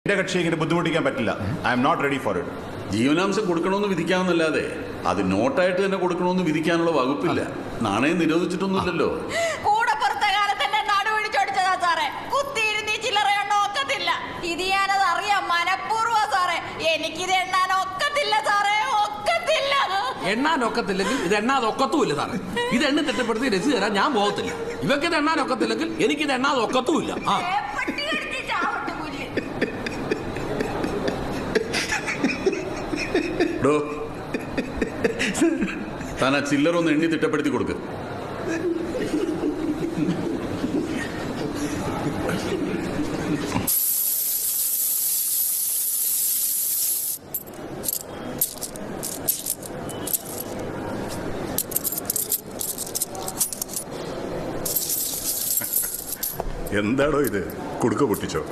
എന്റെ കക്ഷി ഇങ്ങനെ ബുദ്ധിമുട്ടിക്കാൻ പറ്റില്ല. I am not ready for it. ജീവനാംശം കൊടുക്കണമെന്ന് വിധിക്കാമെന്നല്ലാതെ അത് നോട്ടായിട്ട് തന്നെ കൊടുക്കണമെന്ന് വിധിക്കാനുള്ള വകുപ്പില്ല. നാണയം നിരോധിച്ചിട്ടൊന്നുമില്ലല്ലോ. കൂടെ പുറത്തെ കാലത്ത് എന്നെ നടുവഴിച്ചോടിച്ചതാ സാറേ. കുത്തിയിരുന്നീ ചില്ലറ ഒക്കത്തില്ല. ഇത് ഞാനത് അറിയാം മനഃപൂർവ്വ സാറേ. എനിക്കിത് എണ്ണാൻ ഒക്കത്തില്ല സാറേ, ഒക്കത്തില്ല. എണ്ണാൻ ഒക്കത്തില്ലെങ്കിൽ ഇത് എണ്ണാതെ ഒക്കത്തുമില്ല സാറേ. ഇത് എണ്ണി തിട്ടപ്പെടുത്തി രസീത് തരാൻ ഞാൻ പോകത്തില്ല. ഇവക്ക് ഇത് എണ്ണാൻ ഒക്കത്തില്ലെങ്കിൽ എനിക്കിത് എണ്ണാതെ ഒക്കത്തുമില്ല. താൻ ആ ചില്ലറൊന്ന് എണ്ണി തിട്ടപ്പെടുത്തി കൊടുക്ക്. എന്താടോ ഇത്, കുടുക്ക പൊട്ടിച്ചോ?